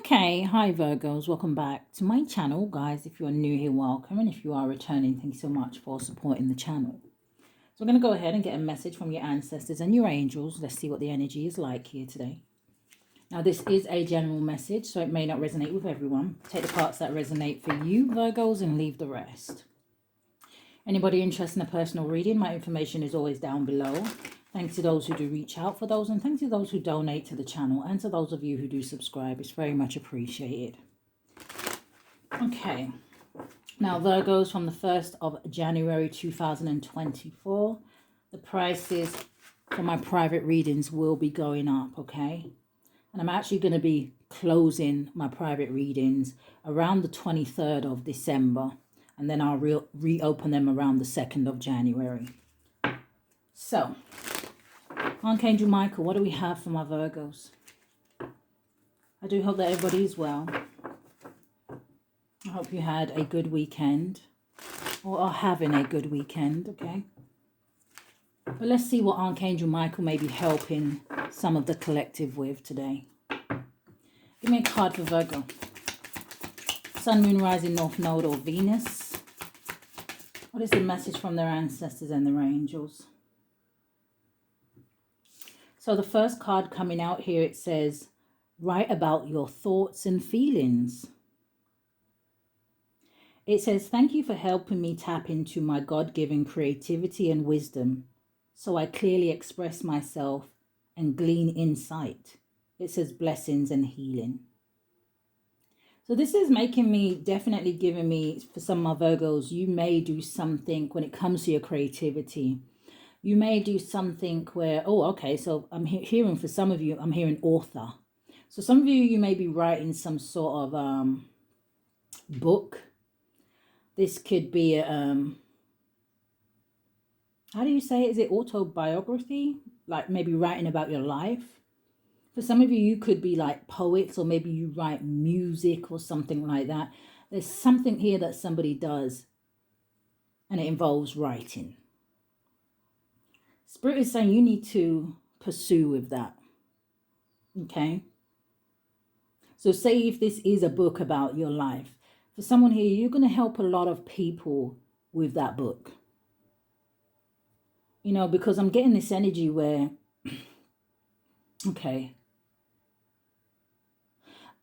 Okay, hi Virgos, welcome back to my channel, guys. If you're new here, welcome, and if you are returning, thank you so much for supporting the channel. So we're going to go ahead and get a message from your ancestors and your angels. Let's see what the energy is like here today. Now, this is a general message, so it may not resonate with everyone. Take the parts that resonate for you, Virgos, and leave the rest. Anybody interested in a personal reading, my information is always down below. Thanks to those who do reach out for those, and thanks to those who donate to the channel, and to those of you who do subscribe. It's very much appreciated. Okay, now Virgos, from the 1st of January 2024, the prices for my private readings will be going up, okay? And I'm actually going to be closing my private readings around the 23rd of December, and then I'll reopen them around the 2nd of January. So, Archangel Michael, what do we have for my Virgos? I do hope that everybody is well. I hope you had a good weekend, or are having a good weekend, okay? But let's see what Archangel Michael may be helping some of the collective with today. Give me a card for Virgo. Sun, Moon, Rising, North Node, or Venus. What is the message from their ancestors and their angels? So the first card coming out here, it says, write about your thoughts and feelings. It says, thank you for helping me tap into my God-given creativity and wisdom, so I clearly express myself and glean insight. It says blessings and healing. So this is making me, definitely giving me, for some of my Virgos, you may do something when it comes to your creativity. You may do something where, oh, okay, so I'm hearing for some of you, I'm hearing author. So some of you may be writing some sort of book. This could be, how do you say it? Is it autobiography? Like maybe writing about your life. For some of you, you could be like poets, or maybe you write music or something like that. There's something here that somebody does, and it involves writing. Spirit is saying you need to pursue with that. Okay? So say if this is a book about your life, for someone here, you're going to help a lot of people with that book. You know, because I'm getting this energy where, okay,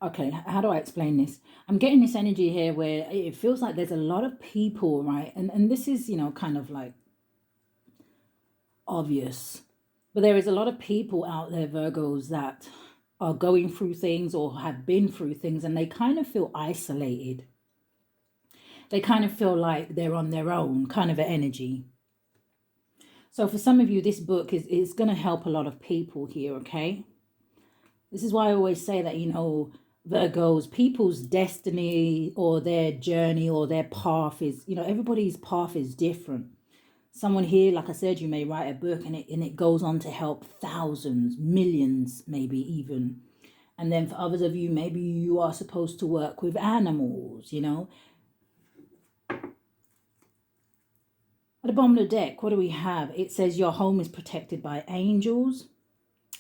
how do I explain this? I'm getting this energy here where it feels like there's a lot of people, right? And this is, you know, kind of like obvious. But there is a lot of people out there, Virgos, that are going through things or have been through things, and they kind of feel isolated. They kind of feel like they're on their own, kind of an energy. So for some of you, this book is going to help a lot of people here, okay? This is why I always say that, you know, Virgos, people's destiny or their journey or their path is, you know, everybody's path is different. Someone here, like I said, you may write a book and it goes on to help thousands, millions, maybe even. And then for others of you, maybe you are supposed to work with animals, you know. At the bottom of the deck, what do we have? It says your home is protected by angels.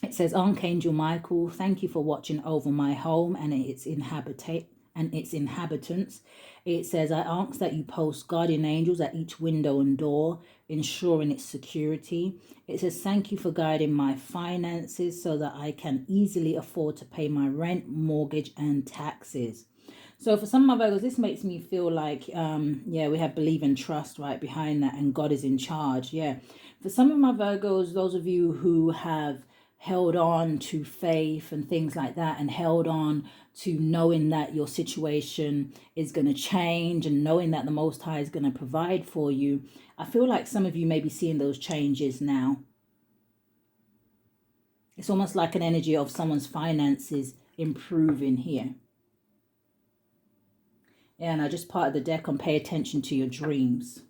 It says, Archangel Michael, thank you for watching over my home and its inhabitants. It says, I ask that you post guardian angels at each window and door, ensuring its security. It says, thank you for guiding my finances so that I can easily afford to pay my rent, mortgage, and taxes. So for some of my Virgos, this makes me feel like, yeah, we have believe and trust right behind that, and God is in charge. Yeah. For some of my Virgos, those of you who have held on to faith and things like that, and held on to knowing that your situation is going to change and knowing that the Most High is going to provide for you, I feel like some of you may be seeing those changes now. It's almost like an energy of someone's finances improving here. Yeah, and I just parted the deck on pay attention to your dreams.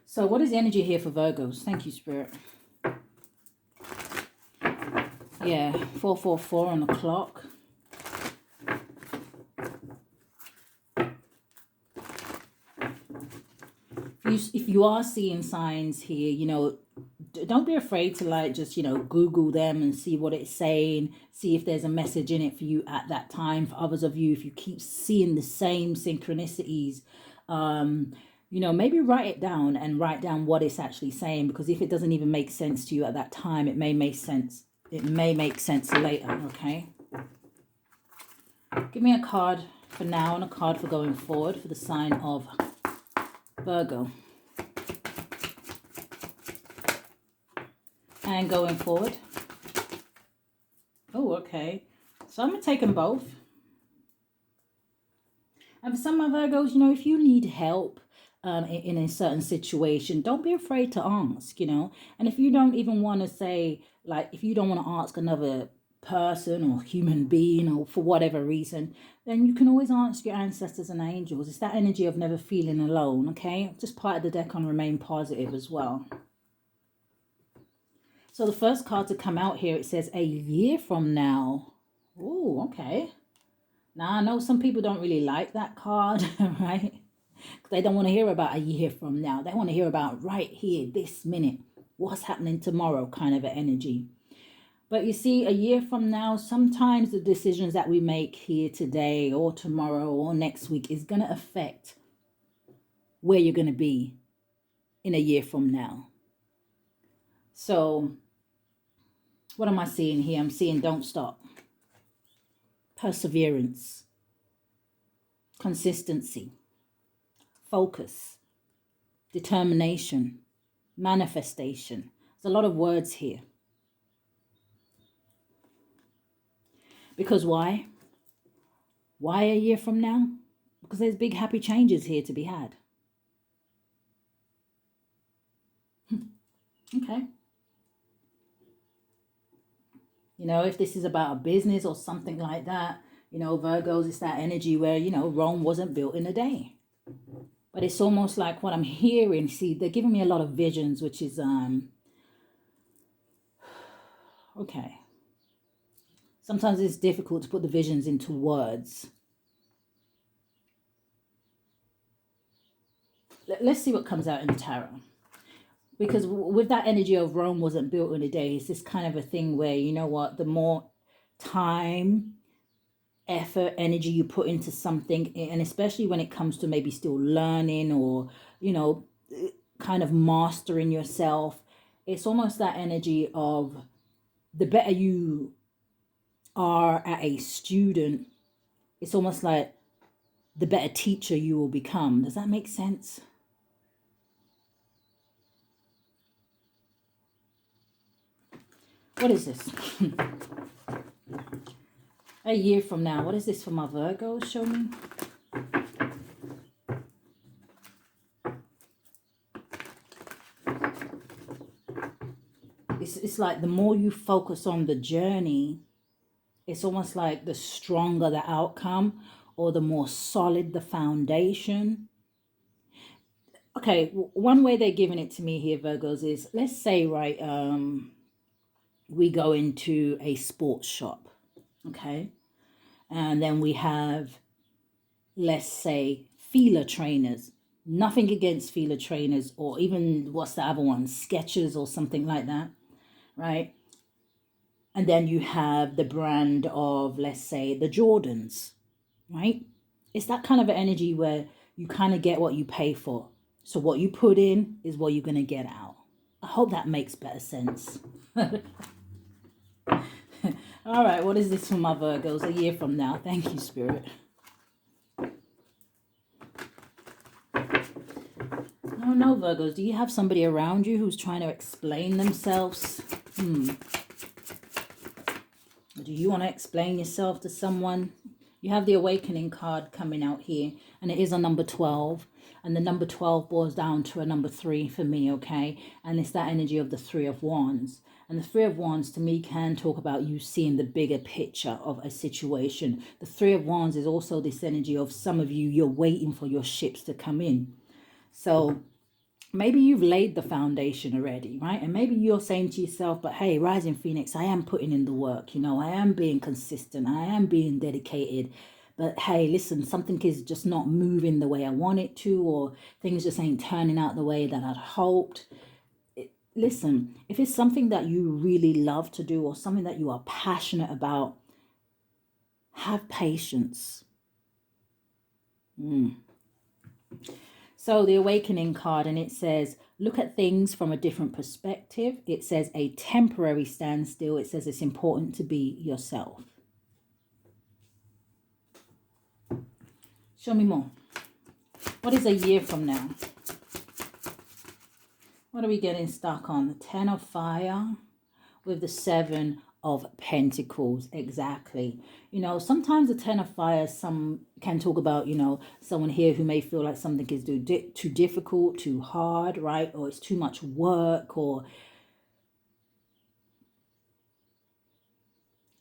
So what is the energy here for Virgos? Thank you, Spirit. Yeah, 444 on the clock. If you are seeing signs here, you know, don't be afraid to like just, you know, Google them and see what it's saying, see if there's a message in it for you at that time. For others of you, if you keep seeing the same synchronicities, you know, maybe write it down and write down what it's actually saying, because if it doesn't even make sense to you at that time, it may make sense. It may make sense later, okay? Give me a card for now and a card for going forward for the sign of Virgo. And going forward. Oh, okay. So I'm going to take them both. And for some of Virgos, you know, if you need help in a certain situation, don't be afraid to ask, you know. And if you don't even want to say, like, if you don't want to ask another person or human being or for whatever reason, then you can always ask your ancestors and angels. It's that energy of never feeling alone, okay? Just part of the deck on remain positive as well. So the first card to come out here, it says a year from now. Oh, okay. Now, I know some people don't really like that card, right? They don't want to hear about a year from now. They want to hear about right here, this minute, what's happening tomorrow kind of an energy. But you see, a year from now, sometimes the decisions that we make here today or tomorrow or next week is going to affect where you're going to be in a year from now. So what am I seeing here? I'm seeing don't stop. Perseverance. Consistency. Focus. Determination. Manifestation. There's a lot of words here. Because why? Why a year from now? Because there's big happy changes here to be had. Okay. You know, if this is about a business or something like that, you know, Virgos, it's that energy where, you know, Rome wasn't built in a day. But it's almost like what I'm hearing. See, they're giving me a lot of visions, which is, okay. Sometimes it's difficult to put the visions into words. Let's see what comes out in the tarot. Because with that energy of Rome wasn't built in a day, it's this kind of a thing where, you know what, the more time, effort, energy you put into something, and especially when it comes to maybe still learning or, you know, kind of mastering yourself, it's almost that energy of the better you are at a student, it's almost like the better teacher you will become. Does that make sense? What is this? A year from now. What is this for my Virgos? Show me. It's like the more you focus on the journey, it's almost like the stronger the outcome or the more solid the foundation. Okay, one way they're giving it to me here, Virgos, is let's say, right, we go into a sports shop, okay? And then we have, let's say, feeler trainers. Nothing against feeler trainers, or even, what's the other one? Skechers or something like that, right? And then you have the brand of, let's say, the Jordans, right? It's that kind of energy where you kind of get what you pay for. So what you put in is what you're going to get out. I hope that makes better sense. All right, what is this for my Virgos a year from now? Thank you, Spirit. No, Virgos, do you have somebody around you who's trying to explain themselves? Do you want to explain yourself to someone? You have the Awakening card coming out here, and it is a number 12. And the number 12 boils down to a number 3 for me, okay? And it's that energy of the 3 of Wands. And the 3 of Wands to me can talk about you seeing the bigger picture of a situation. The 3 of Wands is also this energy of some of you, you're waiting for your ships to come in. So maybe you've laid the foundation already, right? And maybe you're saying to yourself, but hey, Rising Phoenix, I am putting in the work. You know, I am being consistent. I am being dedicated. But hey, listen, something is just not moving the way I want it to, or things just ain't turning out the way that I'd hoped. listen, if it's something that you really love to do or something that you are passionate about, have patience. So the Awakening card, and it says, look at things from a different perspective. It says a temporary standstill. It says it's important to be yourself. Show me more. What is a year from now? What are we getting stuck on? The 10 of Fire with the 7 of Pentacles. Exactly. You know, sometimes the 10 of Fire, some can talk about, you know, someone here who may feel like something is too difficult, too hard, right? Or it's too much work, or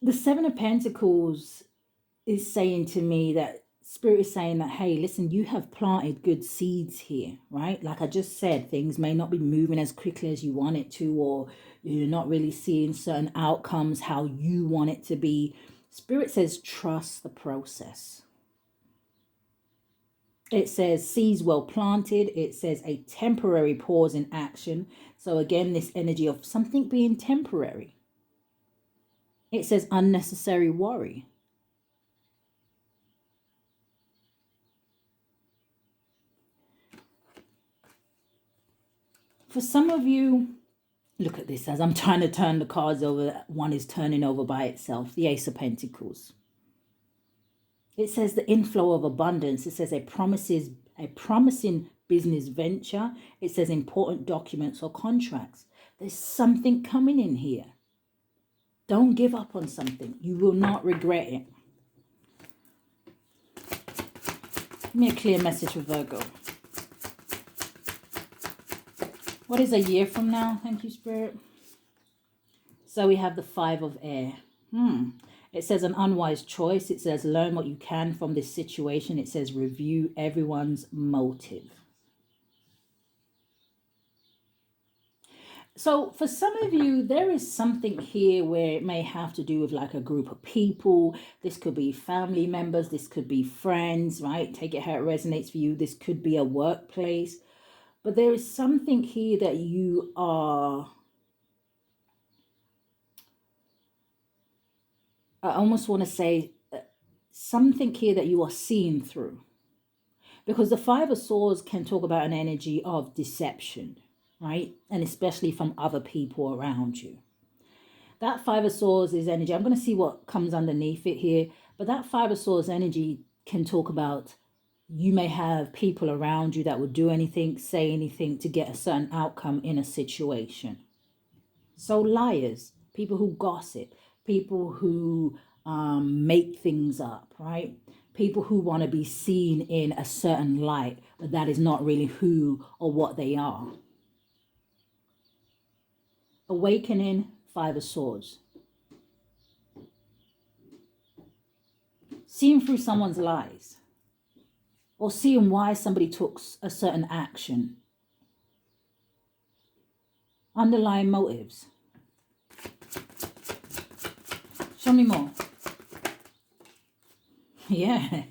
the 7 of Pentacles is saying to me that Spirit is saying that, hey, listen, you have planted good seeds here, right? Like I just said, things may not be moving as quickly as you want it to, or you're not really seeing certain outcomes how you want it to be. Spirit says, trust the process. It says seeds well planted. It says a temporary pause in action. So again, this energy of something being temporary. It says unnecessary worry. For some of you, look at this, as I'm trying to turn the cards over, one is turning over by itself, the Ace of Pentacles. It says the inflow of abundance. It says a promising business venture. It says important documents or contracts. There's something coming in here. Don't give up on something. You will not regret it. Give me a clear message for Virgo. What is a year from now? Thank you, Spirit. So we have the 5 of Air. It says an unwise choice. It says learn what you can from this situation. It says review everyone's motive. So for some of you, there is something here where it may have to do with like a group of people. This could be family members. This could be friends, right? Take it how it resonates for you. This could be a workplace. But there is something here that you are, I almost want to say, something here that you are seeing through. Because the 5 of Swords can talk about an energy of deception, right? And especially from other people around you. That 5 of Swords is energy. I'm going to see what comes underneath it here. But that 5 of Swords energy can talk about, you may have people around you that will do anything, say anything to get a certain outcome in a situation. So liars, people who gossip, people who make things up, right? People who want to be seen in a certain light, but that is not really who or what they are. Awakening, 5 of Swords. Seeing through someone's lies, or seeing why somebody took a certain action. Underlying motives. Show me more. Yeah.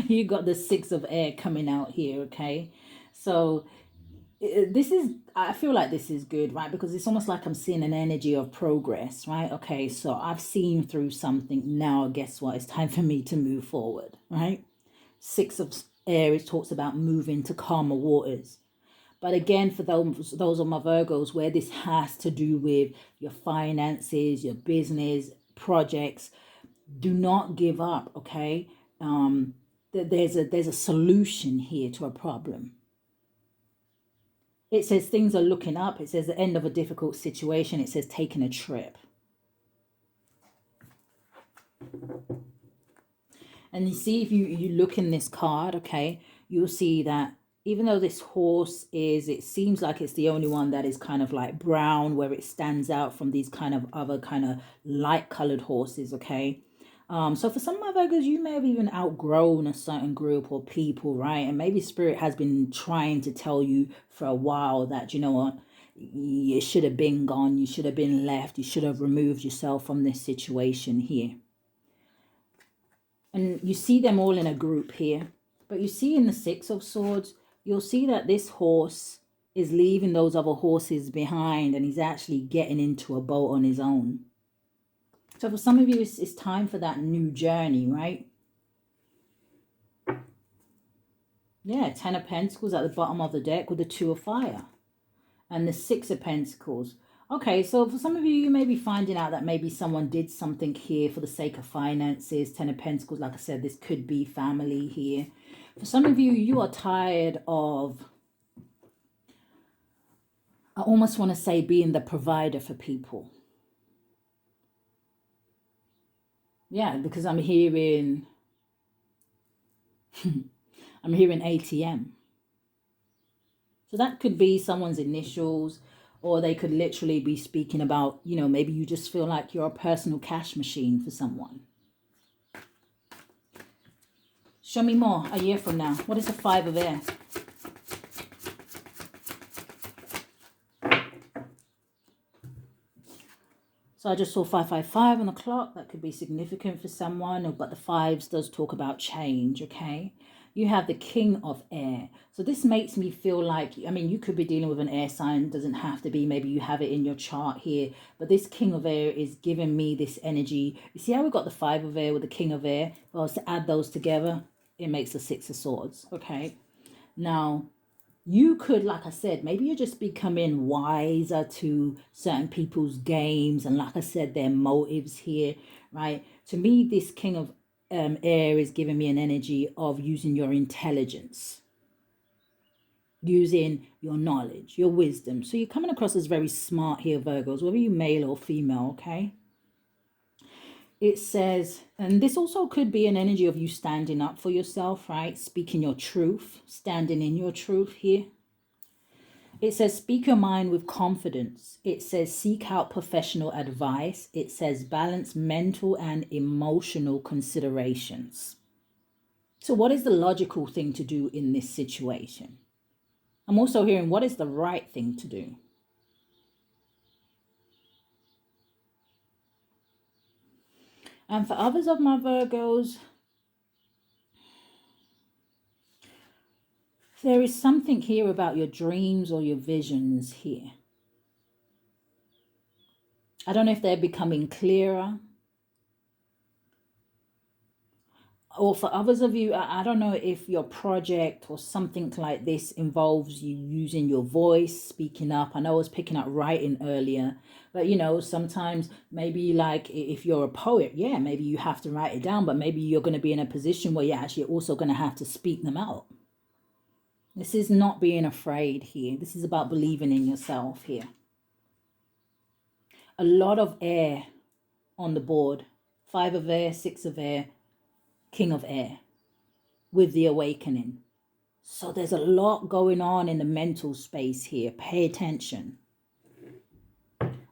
You got the 6 of Air coming out here, okay? So this is, I feel like this is good, right? Because it's almost like I'm seeing an energy of progress, right? Okay, so I've seen through something. Now, guess what? It's time for me to move forward, right? 6 of Air, it talks about moving to calmer waters. But again, for those of my Virgos, where this has to do with your finances, your business, projects, do not give up, okay? There's a solution here to a problem. It says things are looking up. It says the end of a difficult situation. It says taking a trip. And you see, if you look in this card, okay, you'll see that even though this horse is, it seems like it's the only one that is kind of like brown, where it stands out from these kind of other kind of light colored horses, okay? So for some of my Virgos, you may have even outgrown a certain group or people, right? And maybe Spirit has been trying to tell you for a while that, you know what, you should have been gone, you should have been left, you should have removed yourself from this situation here. And you see them all in a group here. But you see in the 6 of Swords, you'll see that this horse is leaving those other horses behind, and he's actually getting into a boat on his own. So for some of you, it's time for that new journey, right? Yeah, 10 of Pentacles at the bottom of the deck with the 2 of Fire. And the 6 of Pentacles. Okay, so for some of you, you may be finding out that maybe someone did something here for the sake of finances. 10 of Pentacles, like I said, this could be family here. For some of you, you are tired of, I almost want to say, being the provider for people. Yeah, because I'm hearing I'm hearing ATM. So that could be someone's initials, or they could literally be speaking about, you know, maybe you just feel like you're a personal cash machine for someone. Show me more a year from now. What is the 5 of Air? So I just saw 555 on the clock. That could be significant for someone, but the 5s does talk about change, okay? You have the King of Air. So this makes me feel like, I mean, you could be dealing with an air sign. It doesn't have to be. Maybe you have it in your chart here. But this King of Air is giving me this energy. You see how we got the 5 of Air with the King of Air? Well, to add those together, it makes the 6 of Swords, okay? Now, you could, like I said, maybe you're just becoming wiser to certain people's games and, like I said, their motives here, right? To me, this King of Air is giving me an energy of using your intelligence, using your knowledge, your wisdom. So you're coming across as very smart here, Virgos, whether you're male or female, okay? It says, and this also could be an energy of you standing up for yourself, right? Speaking your truth, standing in your truth here. It says, speak your mind with confidence. It says, seek out professional advice. It says, balance mental and emotional considerations. So what is the logical thing to do in this situation? I'm also hearing, what is the right thing to do? And for others of my Virgos, there is something here about your dreams or your visions here. I don't know if they're becoming clearer. Or for others of you, I don't know if your project or something like this involves you using your voice, speaking up. I know I was picking up writing earlier, but you know, sometimes maybe like if you're a poet, yeah, maybe you have to write it down, but maybe you're going to be in a position where you're actually also going to have to speak them out. This is not being afraid here. This is about believing in yourself here. A lot of air on the board. 5 of Air, 6 of Air, King of Air with the awakening. So there's a lot going on in the mental space here. Pay attention.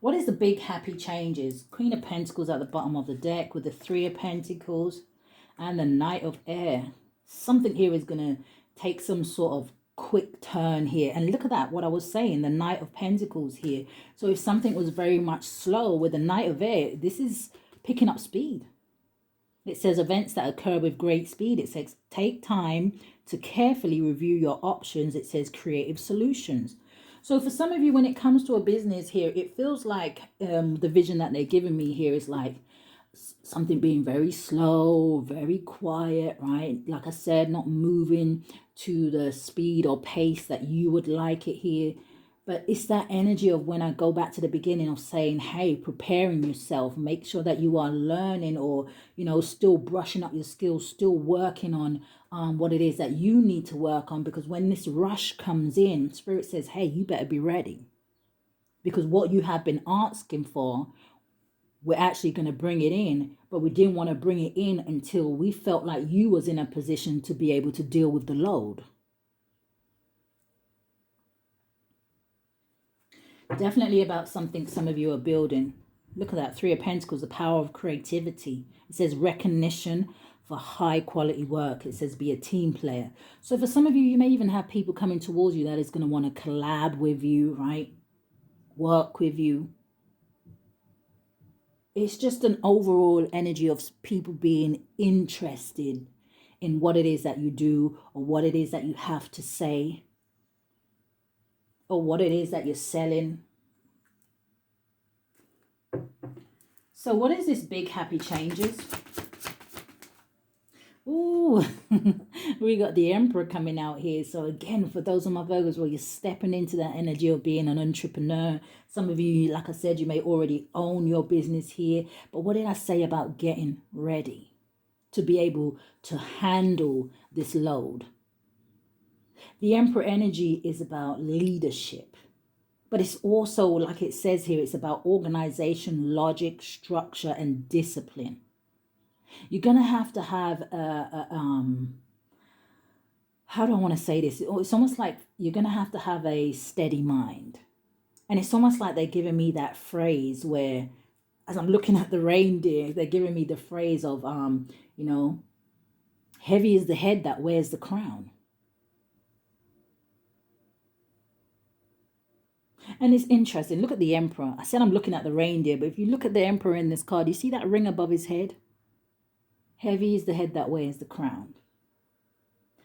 What is the big happy changes? Queen of Pentacles at the bottom of the deck with the 3 of Pentacles and the Knight of Air. Something here is going to take some sort of quick turn here. And look at that, what I was saying, the Knight of Pentacles here. So if something was very much slow with the Knight of Air, this is picking up speed. It says events that occur with great speed. It says take time to carefully review your options. It says creative solutions. So for some of you, when it comes to a business here, it feels like the vision that they're giving me here is like something being very slow, very quiet, right? Like I said, not moving to the speed or pace that you would like it here. But it's that energy of when I go back to the beginning of saying, hey, preparing yourself, make sure that you are learning or, you know, still brushing up your skills, still working on what it is that you need to work on. Because when this rush comes in, Spirit says, hey, you better be ready. Because what you have been asking for, we're actually going to bring it in. But we didn't want to bring it in until we felt like you was in a position to be able to deal with the load. Definitely about something some of you are building. Look at that, 3 of Pentacles, the power of creativity. It says recognition for high quality work. It says be a team player. So for some of you, you may even have people coming towards you that is going to want to collab with you, right? Work with you. It's just an overall energy of people being interested in what it is that you do or what it is that you have to say. or what it is that you're selling. So what is this big happy changes? Ooh, we got the Emperor coming out here. So again, for those of my Virgos where you're stepping into that energy of being an entrepreneur. Some of you, like I said, you may already own your business here. But what did I say about getting ready to be able to handle this load? The Emperor energy is about leadership. But it's also, like it says here, it's about organization, logic, structure, and discipline. You're going to have how do I want to say this? It's almost like you're going to have a steady mind. And it's almost like they're giving me that phrase where, as I'm looking at the reindeer, they're giving me the phrase of, heavy is the head that wears the crown. And it's interesting. Look at the Emperor. I said I'm looking at the reindeer, but if you look at the Emperor in this card, you see that ring above his head? Heavy is the head that wears the crown.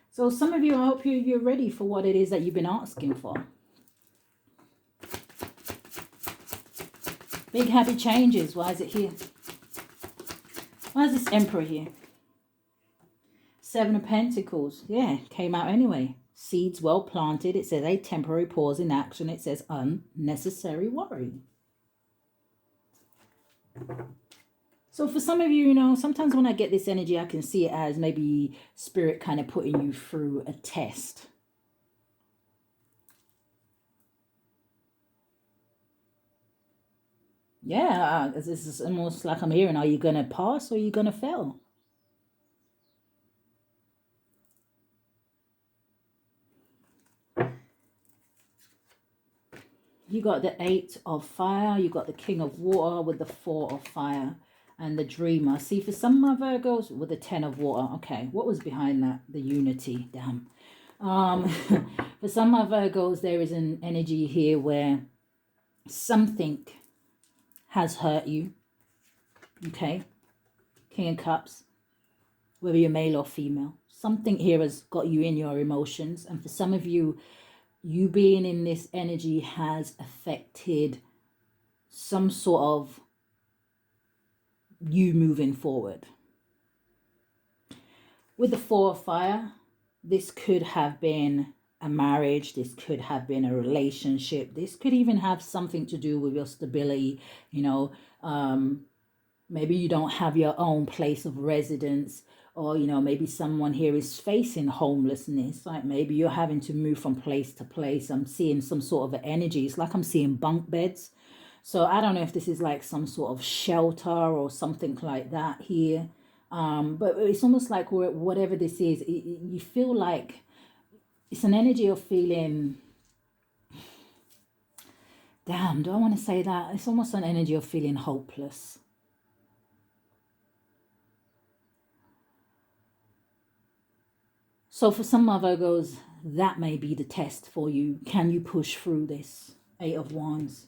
So some of you, I hope you're ready for what it is that you've been asking for. Big happy changes. Why is it here? Why is this Emperor here? Seven of Pentacles. Yeah, came out anyway. Seeds well planted. It says a temporary pause in action. It says unnecessary worry. So for some of you, sometimes when I get this energy, I can see it as maybe spirit kind of putting you through a test. Yeah, this is almost like I'm hearing, are you going to pass or are you going to fail? You got the 8 of fire. You got the King of water with the 4 of fire and the dreamer. See, for some of my Virgos with the 10 of water. Okay, what was behind that? The unity. Damn. For some of my Virgos, there is an energy here where something has hurt you. Okay. King of Cups. Whether you're male or female. Something here has got you in your emotions. And for some of you, you being in this energy has affected some sort of you moving forward. With the 4 of fire, this could have been a marriage. This could have been a relationship. This could even have something to do with your stability. Maybe you don't have your own place of residence. Or, maybe someone here is facing homelessness. Like maybe you're having to move from place to place. I'm seeing some sort of energy. It's like I'm seeing bunk beds. So I don't know if this is like some sort of shelter or something like that here. But it's almost like whatever this is, you feel like it's an energy of feeling, damn, do I want to say that? It's almost an energy of feeling hopeless. So for some of Virgos, that may be the test for you. Can you push through this? 8 of Wands.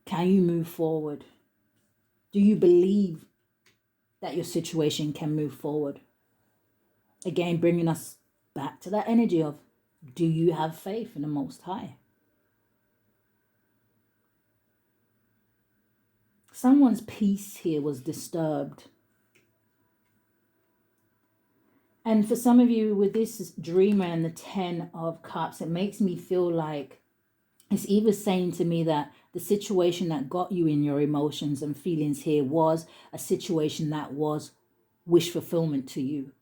Can you move forward? Do you believe that your situation can move forward? Again, bringing us back to that energy of, do you have faith in the Most High? Someone's peace here was disturbed. And for some of you with this dreamer and the 10 of cups, it makes me feel like it's either saying to me that the situation that got you in your emotions and feelings here was a situation that was wish fulfillment to you.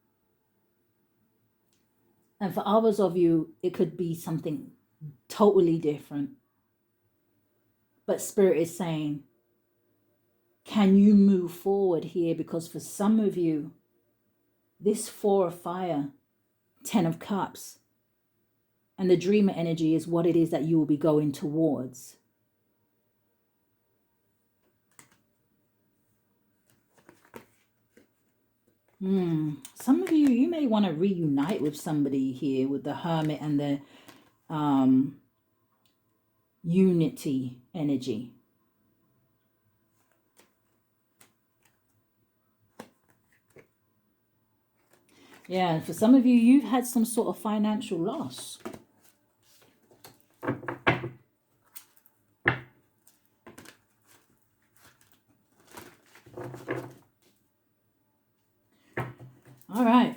And for others of you, it could be something totally different. But Spirit is saying, can you move forward here? Because for some of you, this 4 of fire, 10 of cups, and the dreamer energy is what it is that you will be going towards. Some of you may want to reunite with somebody here with the Hermit and the unity energy. Yeah, for some of you, you've had some sort of financial loss. All right.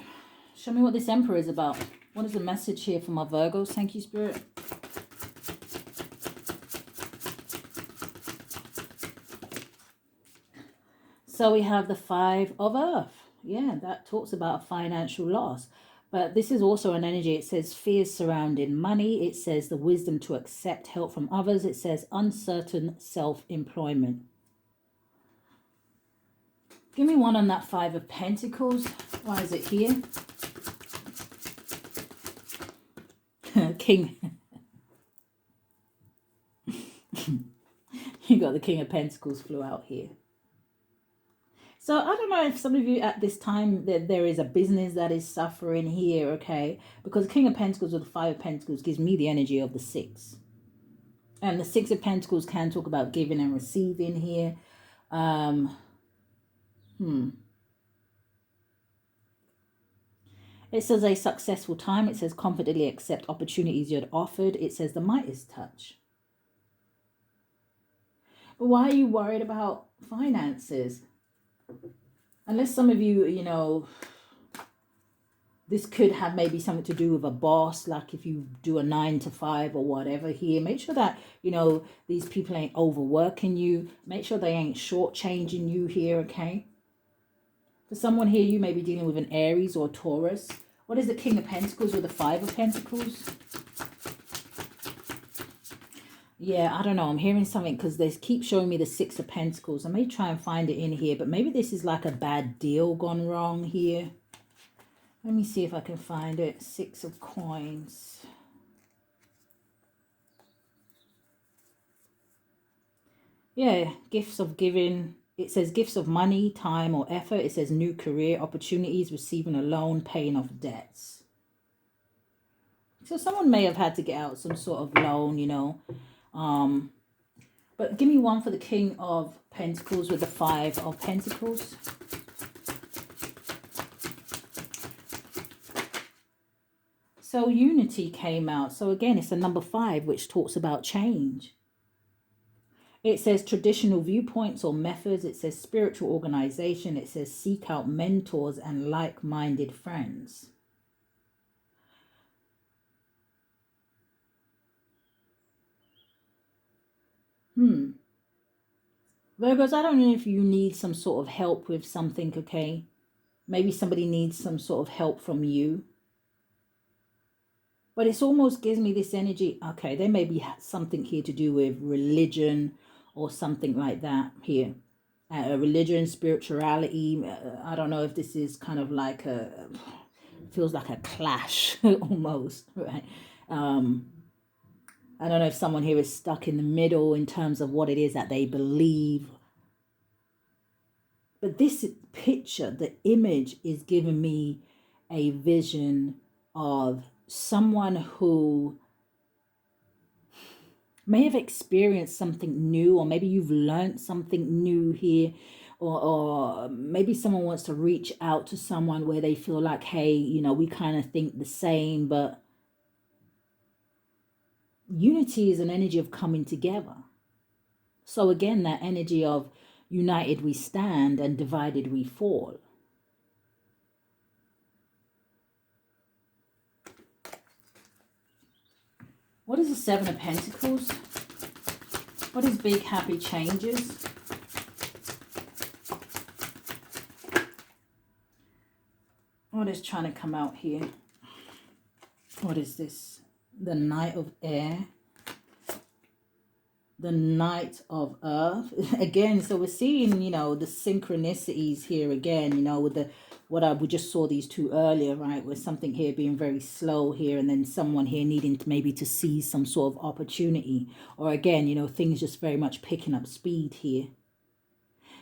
Show me what this Emperor is about. What is the message here for my Virgos? Thank you, Spirit. So we have the Five of Earth. Yeah, that talks about a financial loss. But this is also an energy. It says fears surrounding money. It says the wisdom to accept help from others. It says uncertain self-employment. Give me one on that Five of Pentacles. Why is it here? King. You got the King of Pentacles flew out here. So I don't know if some of you at this time that there is a business that is suffering here, okay? Because King of Pentacles with the Five of Pentacles gives me the energy of the Six. And the Six of Pentacles can talk about giving and receiving here. It says a successful time. It says confidently accept opportunities you're offered. It says the Midas touch. But why are you worried about finances? Unless some of you, you know, this could have maybe something to do with a boss, like if you do a 9 to 5 or whatever here. Make sure that, you know, these people ain't overworking you. Make sure they ain't shortchanging you here, okay? For someone here, you may be dealing with an Aries or Taurus. What is the King of Pentacles with the Five of Pentacles? Yeah, I don't know. I'm hearing something because they keep showing me the Six of Pentacles. I may try and find it in here, but maybe this is like a bad deal gone wrong here. Let me see if I can find it. Six of Coins. Yeah, gifts of giving. It says gifts of money, time, or effort. It says new career opportunities, receiving a loan, paying off debts. So someone may have had to get out some sort of loan, you know. But give me one for the King of Pentacles with the Five of Pentacles. So unity came out. So again, it's a number 5, which talks about change. It says traditional viewpoints or methods. It says spiritual organization. It says seek out mentors and like-minded friends. Virgos, I don't know if you need some sort of help with something, okay? Maybe somebody needs some sort of help from you. But it almost gives me this energy. Okay, there may be something here to do with religion or something like that here. Religion, spirituality. I don't know if this is kind of like feels like a clash almost, right? I don't know if someone here is stuck in the middle in terms of what it is that they believe. But this picture, the image is giving me a vision of someone who may have experienced something new, or maybe you've learned something new here, or maybe someone wants to reach out to someone where they feel like, hey, you know, we kind of think the same, but unity is an energy of coming together. So again, that energy of united we stand and divided we fall. What is the Seven of Pentacles? What is big happy changes? What is trying to come out here? What is this? The Knight of Air. The Knight of Earth. Again, so we're seeing, you know, the synchronicities here again, you know, with the we just saw these two earlier, right? With something here being very slow here, and then someone here needing to maybe to seize some sort of opportunity. Or again, you know, things just very much picking up speed here.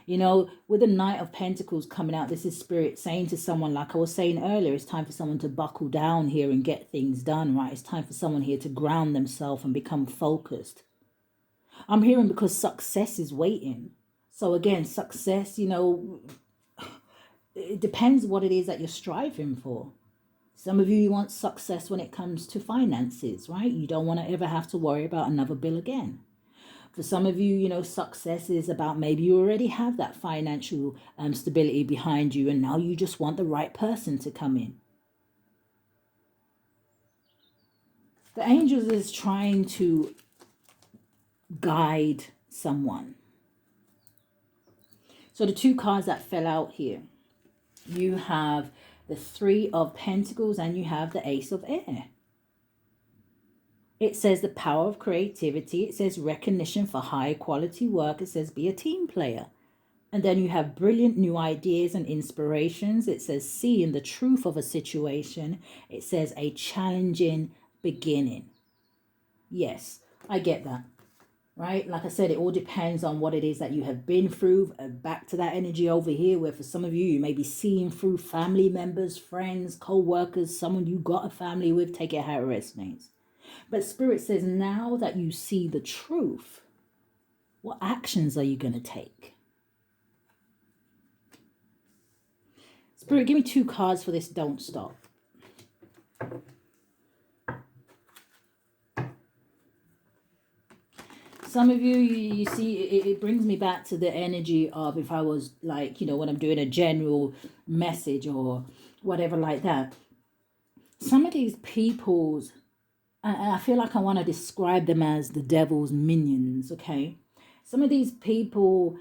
You know, with the Knight of Pentacles coming out, this is Spirit saying to someone, like I was saying earlier, it's time for someone to buckle down here and get things done, right? It's time for someone here to ground themselves and become focused. I'm hearing because success is waiting. So again, success, you know, it depends what it is that you're striving for. Some of you want success when it comes to finances, right? You don't want to ever have to worry about another bill again. For some of you, you know, success is about maybe you already have that financial stability behind you, and now you just want the right person to come in. The angels is trying to guide someone. So the two cards that fell out here, you have the Three of Pentacles and you have the Ace of Air. It says the power of creativity. It says recognition for high quality work. It says be a team player. And then you have brilliant new ideas and inspirations. It says seeing the truth of a situation. It says a challenging beginning. Yes, I get that. Right? Like I said, it all depends on what it is that you have been through. Back to that energy over here, where for some of you, you may be seeing through family members, friends, co-workers, someone you got a family with. Take it how it resonates. But Spirit says, now that you see the truth, what actions are you going to take? Spirit, give me two cards for this don't stop. Some of you, you see, it brings me back to the energy of if I was like, you know, when I'm doing a general message or whatever like that. Some of these people's, and I feel like I want to describe them as the devil's minions, okay? Some of these people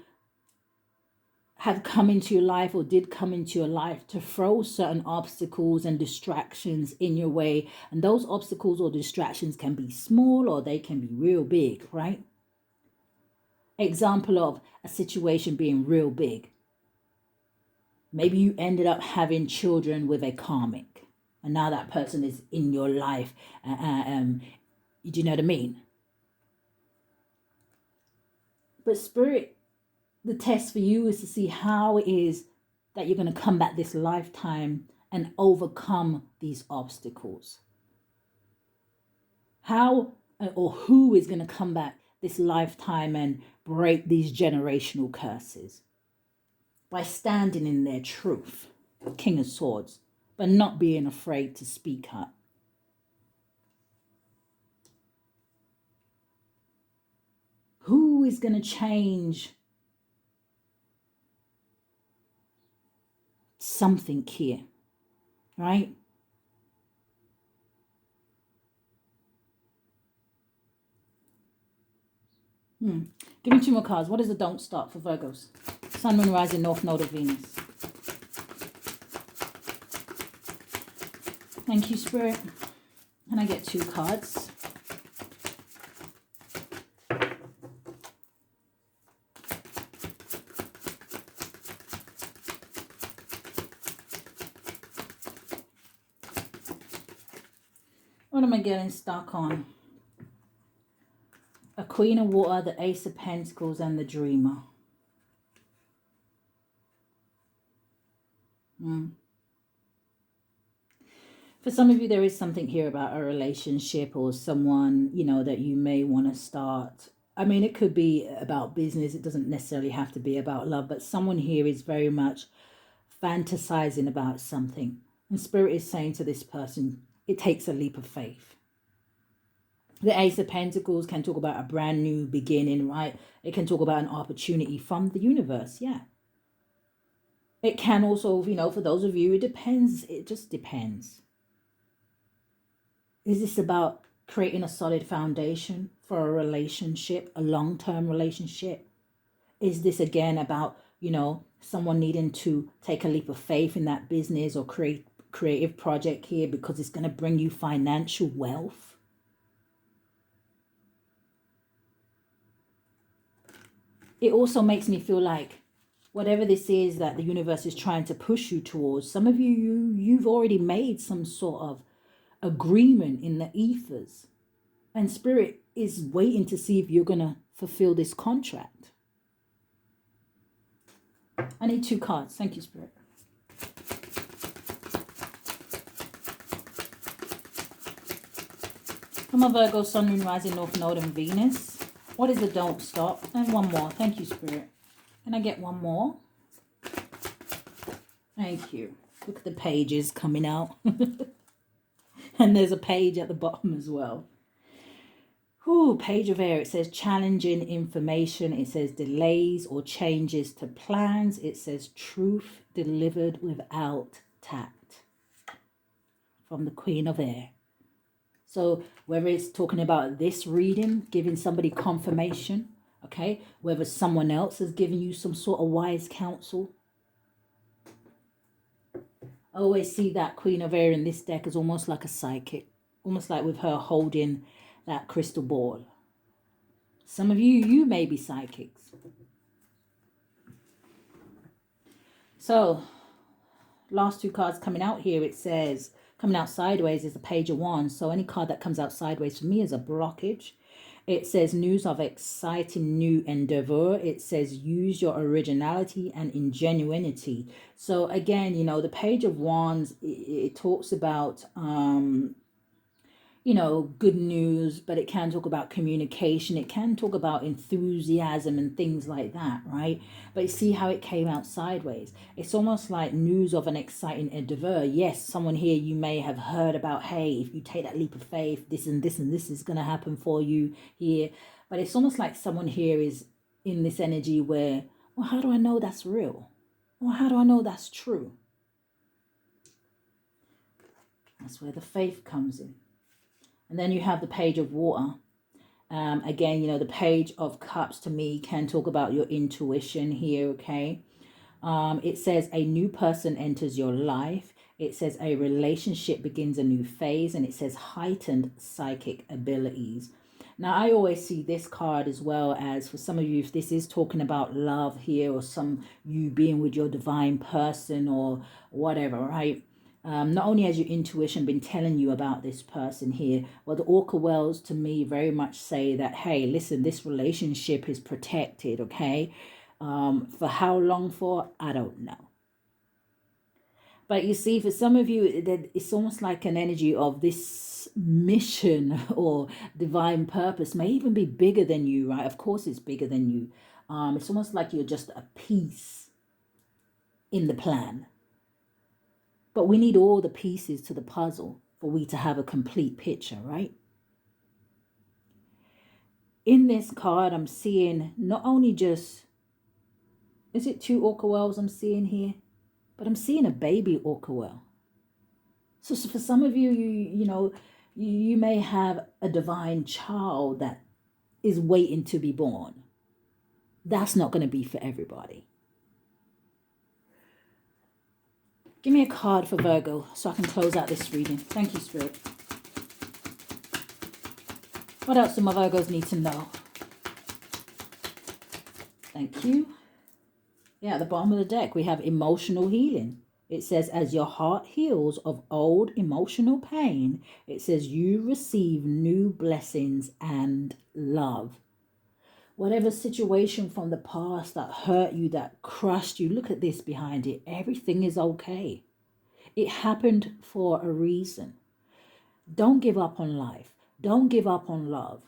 have come into your life or did come into your life to throw certain obstacles and distractions in your way. And those obstacles or distractions can be small or they can be real big, right? Example of a situation being real big. Maybe you ended up having children with a karmic, and now that person is in your life. Do you know what I mean? But Spirit, the test for you is to see how it is that you're going to combat this lifetime and overcome these obstacles. How or who is going to combat this lifetime and break these generational curses? By standing in their truth, King of Swords, but not being afraid to speak up. Who is going to change something here, right? Give me two more cards. What is the don't stop for Virgos? Sun, Moon, Rising, North Node of Venus. Thank you, Spirit. And I get two cards. What am I getting stuck on? A Queen of Water, the Ace of Pentacles, and the Dreamer. For some of you, there is something here about a relationship or someone, you know, that you may want to start. I mean, it could be about business. It doesn't necessarily have to be about love, but someone here is very much fantasizing about something. And Spirit is saying to this person, it takes a leap of faith. The Ace of Pentacles can talk about a brand new beginning, right? It can talk about an opportunity from the universe, yeah. It can also, you know, for those of you, it depends. It just depends. Is this about creating a solid foundation for a relationship, a long-term relationship? Is this again about, you know, someone needing to take a leap of faith in that business or creative project here because it's going to bring you financial wealth? It also makes me feel like whatever this is that the universe is trying to push you towards, some of you've already made some sort of agreement in the ethers. And Spirit is waiting to see if you're going to fulfill this contract. I need two cards. Thank you, Spirit. I'm a Virgo, Sun, Moon, Rising, North Node, and Venus. What is the don't stop? And one more. Thank you, Spirit. Can I get one more? Thank you. Look at the pages coming out. And there's a page at the bottom as well. Ooh, page of air. It says challenging information. It says delays or changes to plans. It says truth delivered without tact, from the Queen of Air. So whether it's talking about this reading, giving somebody confirmation, okay, whether someone else has given you some sort of wise counsel. I always see that Queen of Air in this deck as almost like a psychic, almost like with her holding that crystal ball. Some of you may be psychics. So last two cards coming out here, it says coming out sideways is the Page of Wands. So any card that comes out sideways for me is a blockage. It says news of exciting new endeavor. It says use your originality and ingenuity. So again, you know, the Page of Wands, it talks about you know, good news, but it can talk about communication. It can talk about enthusiasm and things like that, right? But you see how it came out sideways. It's almost like news of an exciting endeavor. Yes, someone here you may have heard about, hey, if you take that leap of faith, this and this and this is going to happen for you here. But it's almost like someone here is in this energy where, well, how do I know that's real? Well, how do I know that's true? That's where the faith comes in. And then you have the Page of Water. Again, you know, the Page of Cups to me can talk about your intuition here, okay? It says a new person enters your life. It says a relationship begins a new phase. And it says heightened psychic abilities. Now, I always see this card as well as, for some of you, if this is talking about love here, or some you being with your divine person or whatever, right? Not only has your intuition been telling you about this person here, well, the Orca Wells to me very much say that, hey, listen, this relationship is protected, okay? For how long for? I don't know. But you see, for some of you, it's almost like an energy of this mission or divine purpose may even be bigger than you, right? Of course it's bigger than you. It's almost like you're just a piece in the plan. But we need all the pieces to the puzzle for we to have a complete picture, right? In this card, I'm seeing not only just, is it 2 Orca Wells I'm seeing here? But I'm seeing a baby Orca Well. So for some of you, you know, you may have a divine child that is waiting to be born. That's not going to be for everybody. Give me a card for Virgo so I can close out this reading. Thank you, Spirit. What else do my Virgos need to know? Thank you. Yeah, at the bottom of the deck, we have emotional healing. It says, as your heart heals of old emotional pain, it says you receive new blessings and love. Whatever situation from the past that hurt you, that crushed you, look at this behind it. Everything is okay. It happened for a reason. Don't give up on life. Don't give up on love.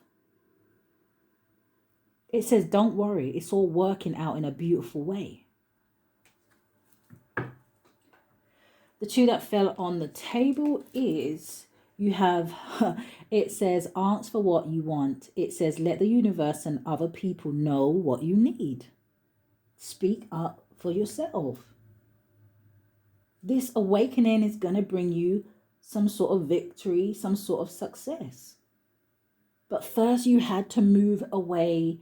It says, don't worry. It's all working out in a beautiful way. The 2 that fell on the table is, you have, it says, ask for what you want. It says, let the universe and other people know what you need. Speak up for yourself. This awakening is going to bring you some sort of victory, some sort of success. But first you had to move away.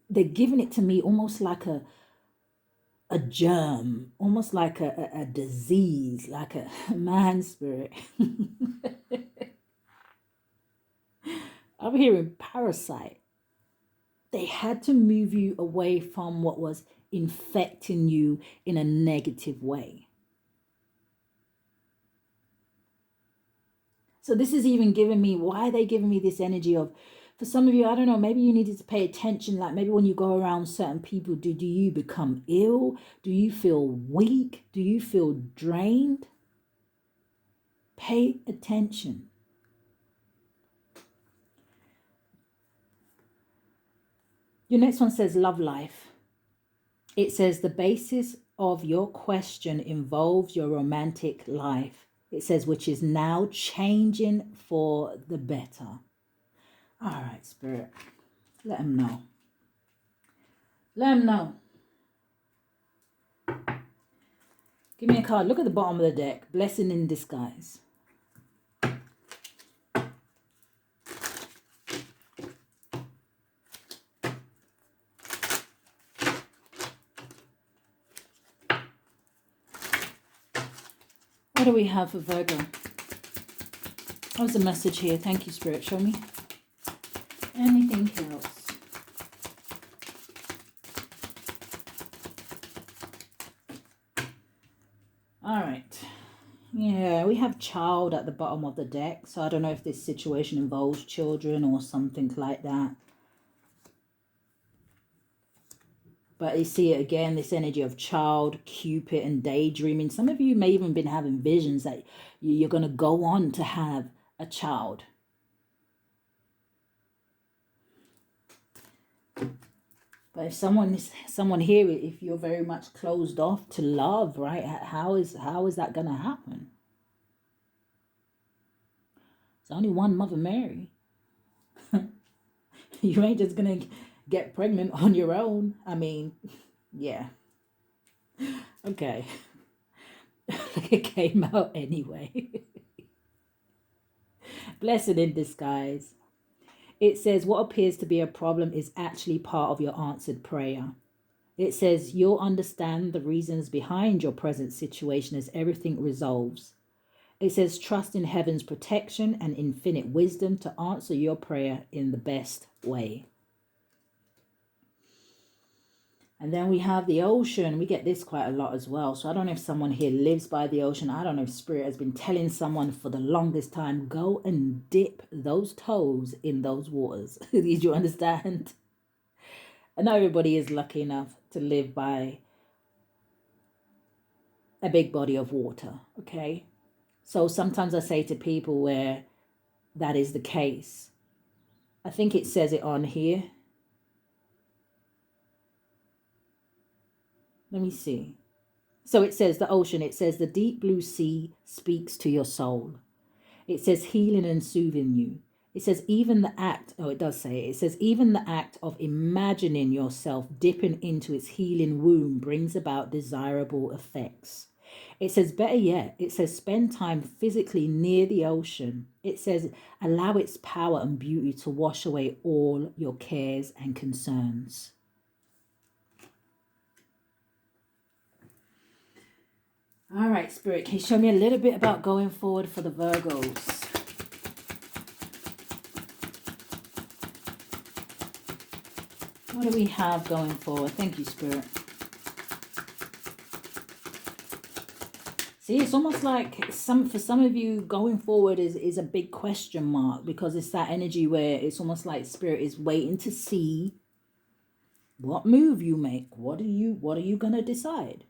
They're giving it to me almost like a germ, almost like a disease, like a man spirit. I'm hearing parasite. They had to move you away from what was infecting you in a negative way. So this is even giving me, why are they giving me this energy of, for some of you, I don't know, maybe you needed to pay attention. Like maybe when you go around certain people, do you become ill? Do you feel weak? Do you feel drained? Pay attention. Your next one says love life. It says the basis of your question involves your romantic life. It says which is now changing for the better. All right, Spirit. Let him know. Let him know. Give me a card. Look at the bottom of the deck. Blessing in disguise. What do we have for Virgo? What's the message here? Thank you, Spirit. Show me. Anything else? All right. Yeah, we have child at the bottom of the deck. So I don't know if this situation involves children or something like that. But you see it again, this energy of child, Cupid, and daydreaming. Some of you may even been having visions that you're going to go on to have a child. But if someone here, if you're very much closed off to love, right? How is that going to happen? It's only one Mother Mary. You ain't just going to get pregnant on your own. I mean, yeah. Okay. It came out anyway. Blessed in disguise. It says what appears to be a problem is actually part of your answered prayer. It says you'll understand the reasons behind your present situation as everything resolves. It says trust in heaven's protection and infinite wisdom to answer your prayer in the best way. And then we have the ocean. We get this quite a lot as well. So I don't know if someone here lives by the ocean. I don't know if Spirit has been telling someone for the longest time, go and dip those toes in those waters. Did you understand? And not everybody is lucky enough to live by a big body of water, okay? So sometimes I say to people where that is the case, I think it says it on here. Let me see. So it says the ocean, it says the deep blue sea speaks to your soul. It says healing and soothing you. It says even the act, oh, it does say it. It says even the act of imagining yourself dipping into its healing womb brings about desirable effects. It says better yet, it says spend time physically near the ocean. It says allow its power and beauty to wash away all your cares and concerns. All right, Spirit, can you show me a little bit about going forward for the Virgos? What do we have going forward? Thank you, Spirit. See, it's almost like for some of you, going forward is a big question mark, because it's that energy where it's almost like Spirit is waiting to see what move you make. What are you going to decide?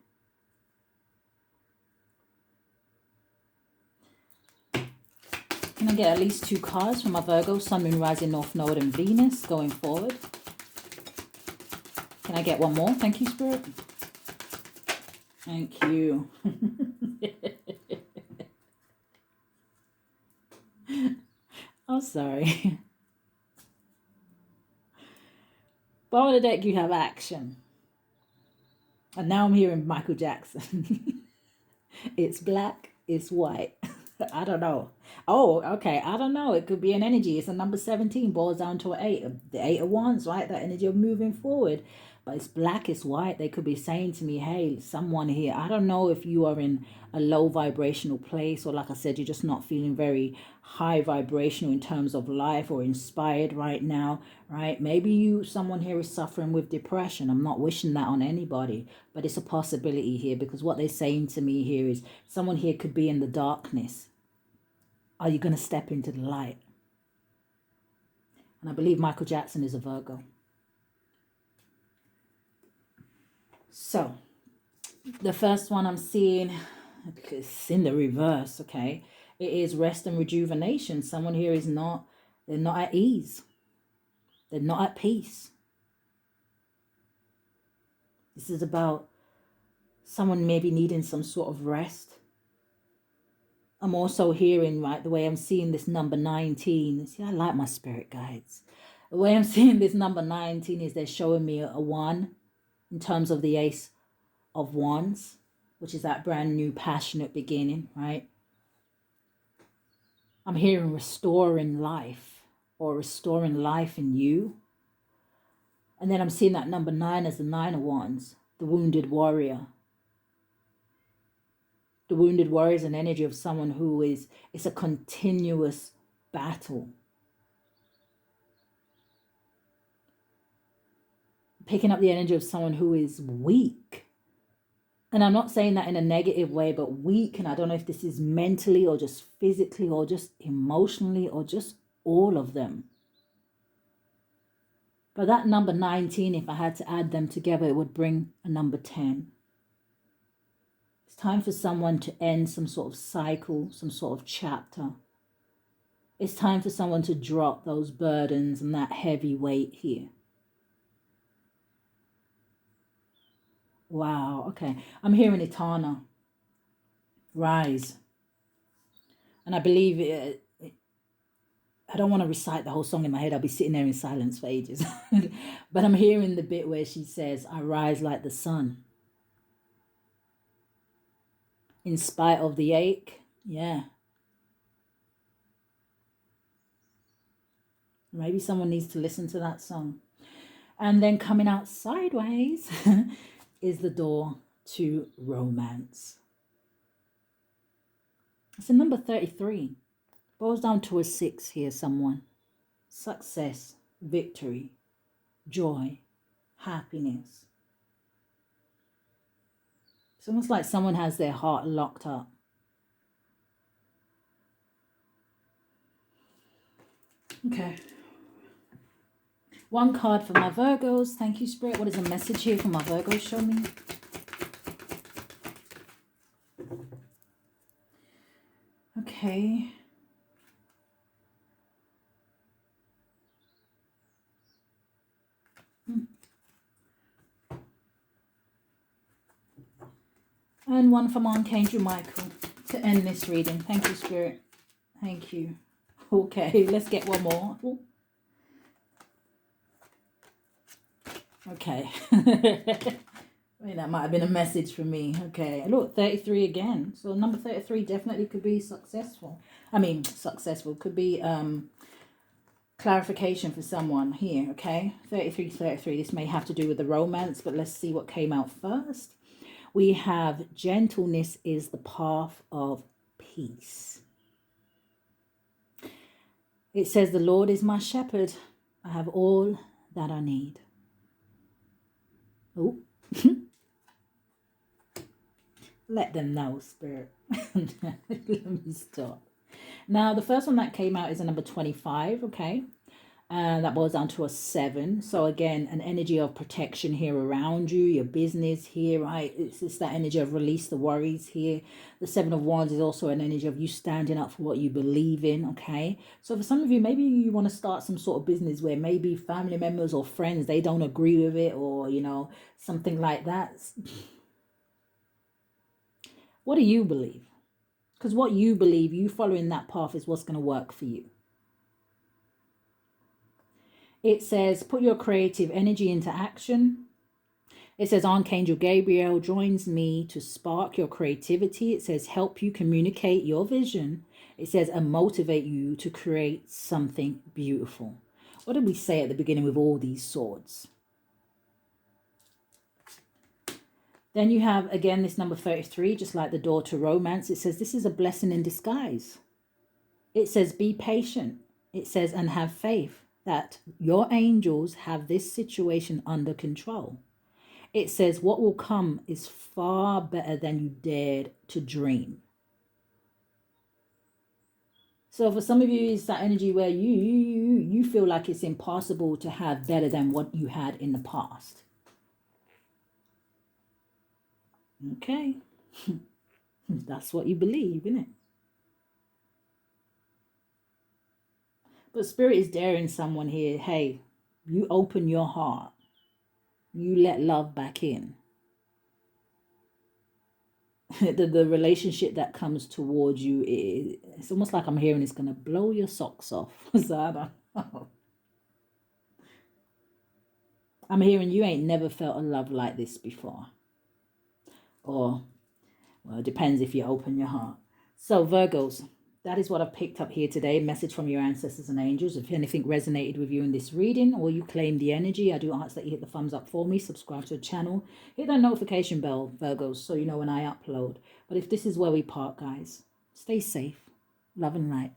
Can I get at least 2 cards from my Virgo, Sun, Moon, Rising, North Node, and Venus going forward? Can I get one more? Thank you, Spirit. Thank you. I'm sorry. Bottom of the deck, you have action. And now I'm hearing Michael Jackson. It's black, it's white. I don't know. Oh, okay. I don't know. It could be an energy. It's a number 17, boils down to an 8. The 8 of Wands, right? That energy of moving forward. But it's black, it's white. They could be saying to me, hey, someone here, I don't know if you are in a low vibrational place, or like I said, you're just not feeling very high vibrational in terms of life or inspired right now, right? Maybe someone here is suffering with depression. I'm not wishing that on anybody, but it's a possibility here, because what they're saying to me here is someone here could be in the darkness. Are you going to step into the light? And I believe Michael Jackson is a Virgo. So, the first one I'm seeing, it's in the reverse, okay? It is rest and rejuvenation. Someone here is they're not at ease. They're not at peace. This is about someone maybe needing some sort of rest. I'm also hearing, right, the way I'm seeing this number 19. See, I like my spirit guides. The way I'm seeing this number 19 is they're showing me a 1 in terms of the Ace of Wands, which is that brand new passionate beginning, right? I'm hearing restoring life or restoring life in you. And then I'm seeing that number 9 as the 9 of Wands, the wounded warrior. The wounded warrior is an energy of someone who is, it's a continuous battle. Picking up the energy of someone who is weak. And I'm not saying that in a negative way, but weak. And I don't know if this is mentally or just physically or just emotionally or just all of them. But that number 19, if I had to add them together, it would bring a number 10. It's time for someone to end some sort of cycle, some sort of chapter. It's time for someone to drop those burdens and that heavy weight here. Wow, okay. I'm hearing Etana. Rise. And I believe I don't want to recite the whole song in my head. I'll be sitting there in silence for ages. But I'm hearing the bit where she says, I rise like the sun. In spite of the ache. Yeah. Maybe someone needs to listen to that song. And then coming out sideways is the door to romance. It's a number 33. Boils down to a 6 here, someone. Success, victory, joy, happiness. It's almost like someone has their heart locked up. Okay. One card for my Virgos. Thank you, Spirit. What is a message here for my Virgos? Show me. Okay. And one from Archangel Michael to end this reading. Thank you, Spirit. Thank you. Okay, let's get one more. Ooh. Okay. I mean, that might have been a message for me. Okay, look, 33 again. So number 33 definitely could be successful. I mean, successful. Could be clarification for someone here, okay? 33. This may have to do with the romance, but let's see what came out first. We have gentleness is the path of peace. It says, the Lord is my shepherd. I have all that I need. Oh. Let them know, Spirit. Let me stop. Now, the first one that came out is a number 25, okay? That boils down to a 7. So again, an energy of protection here around you, your business here, right? It's that energy of release the worries here. The 7 of Wands is also an energy of you standing up for what you believe in, okay? So for some of you, maybe you want to start some sort of business where maybe family members or friends, they don't agree with it, or, you know, something like that. What do you believe? Because what you believe, you following that path is what's going to work for you. It says, put your creative energy into action. It says, Archangel Gabriel joins me to spark your creativity. It says, help you communicate your vision. It says, and motivate you to create something beautiful. What did we say at the beginning with all these swords? Then you have, again, this number 33, just like the door to romance. It says, this is a blessing in disguise. It says, be patient. It says, and have faith that your angels have this situation under control. It says, what will come is far better than you dared to dream. So for some of you, it's that energy where you feel like it's impossible to have better than what you had in the past. Okay. That's what you believe, isn't it? But Spirit is daring someone here. Hey, you open your heart. You let love back in. the relationship that comes towards you, it's almost like I'm hearing it's going to blow your socks off. So I don't know. I'm hearing you ain't never felt a love like this before. Or, well, it depends if you open your heart. So Virgos, that is what I've picked up here today. Message from your ancestors and angels. If anything resonated with you in this reading or you claim the energy, I do ask that you hit the thumbs up for me. Subscribe to the channel. Hit that notification bell, Virgos, so you know when I upload. But if this is where we part, guys, stay safe. Love and light.